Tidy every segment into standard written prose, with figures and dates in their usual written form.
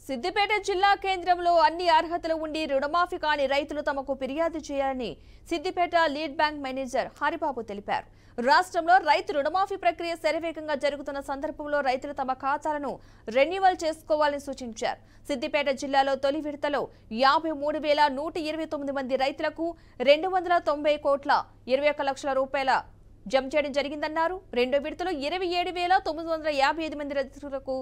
సిద్దిపేట జిల్లా కేంద్రంలో అన్ని అర్హతలు ఉండి రుణమాఫీ కాని రైతులు తమకు ఫిర్యాదు చేయాలని Siddipet lead bank manager Haribabu తెలిపారు. రాష్ట్రంలో రైతు రుణమాఫీ ప్రక్రియ శరవేగంగా జరుగుతున్న సందర్భంలో రైతులు తమ ఖాతాలను రెన్యువల్ చేసుకోవాలని సూచించారు. సిద్దిపేట జిల్లాలో తొలి విడతలో 53,129 మంది రైతులకు 290 కోట్ల 21 లక్షల రూపాయల జమ చేయడం జరిగిందన్నారు. రెండో విడతలో 27,955 మంది రైతులకు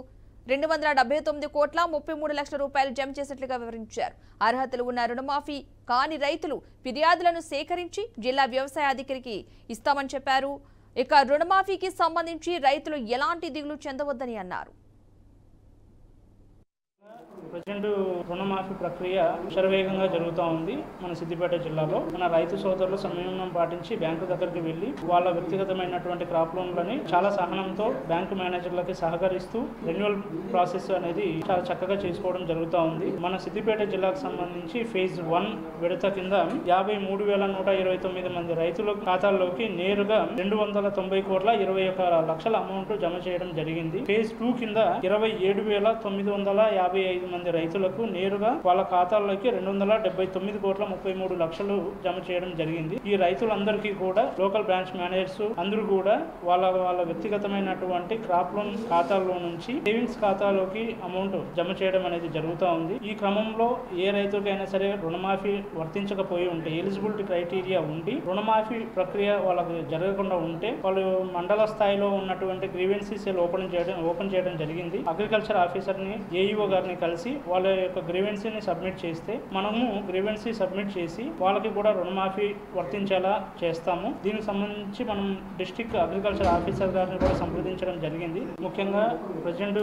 279 కోట్ల 33 లక్షల రూపాయలు జమ చేసినట్లుగా వివరించారు. అర్హతలు ఉన్న రుణమాఫీ కాని రైతులు ఫిర్యాదులను సేకరించి జిల్లా వ్యవసాయ అధికారికి ఇస్తామని చెప్పారు. ఇక రుణమాఫీకి సంబంధించి రైతులు ఎలాంటి దిగులు చెందవద్దని అన్నారు. ప్రజెంట్ రుణమాఫీ ప్రక్రియ శరవేగంగా జరుగుతూ ఉంది. మన సిద్దిపేట జిల్లాలో మన రైతు సోదరులు సంయమనం పాటించి బ్యాంకు దగ్గరికి వెళ్లి వాళ్ళ వ్యక్తిగతమైనటువంటి క్రాప్ లోన్లని చాలా సహనంతో బ్యాంకు మేనేజర్లకి సహకరిస్తూ రెన్యువల్ ప్రాసెస్ అనేది చాలా చక్కగా చేసుకోవడం జరుగుతూ ఉంది. మన సిద్దిపేట జిల్లాకు సంబంధించి ఫేజ్ 1 విడత కింద 53,129 మంది రైతుల ఖాతాల్లోకి నేరుగా 290 కోట్ల 21 లక్షల అమౌంట్ జమ చేయడం జరిగింది. ఫేజ్ 2 కింద 27,955 మంది రైతులకు నేరుగా వాళ్ళ ఖాతాల్లోకి 279 కోట్ల 33 లక్షలు జమ చేయడం జరిగింది. ఈ రైతులందరికీ కూడా లోకల్ బ్రాంచ్ మేనేజర్స్ అందరూ కూడా వాళ్ళ వ్యక్తిగతమైనటువంటి క్రాప్ లోన్ ఖాతాల్లో నుంచి సేవింగ్స్ ఖాతాలోకి అమౌంట్ జమ చేయడం అనేది జరుగుతూ ఉంది. ఈ క్రమంలో ఏ రైతుకైనా సరే రుణమాఫీ వర్తించకపోయి ఉంటే, ఎలిజిబిలిటీ క్రైటీరియా ఉండి రుణమాఫీ ప్రక్రియ వాళ్ళకు జరగకుండా ఉంటే వాళ్ళు మండల స్థాయిలో ఉన్నటువంటి గ్రీవెన్సీ సెల్ ఓపెన్ చేయడం జరిగింది. అగ్రికల్చర్ ఆఫీసర్ని, ఏఈఓ గారిని కలిసి వాళ్ళ యొక్క గ్రీవెన్సీని సబ్మిట్ చేస్తే మనము గ్రీవెన్సీ సబ్మిట్ చేసి వాళ్ళకి కూడా రుణమాఫీ వర్తించేలా చేస్తాము. దీనికి సంబంధించి మనం డిస్ట్రిక్ట్ అగ్రికల్చర్ ఆఫీసర్ గారిని కూడా సంప్రదించడం జరిగింది. ముఖ్యంగా ప్రజెంట్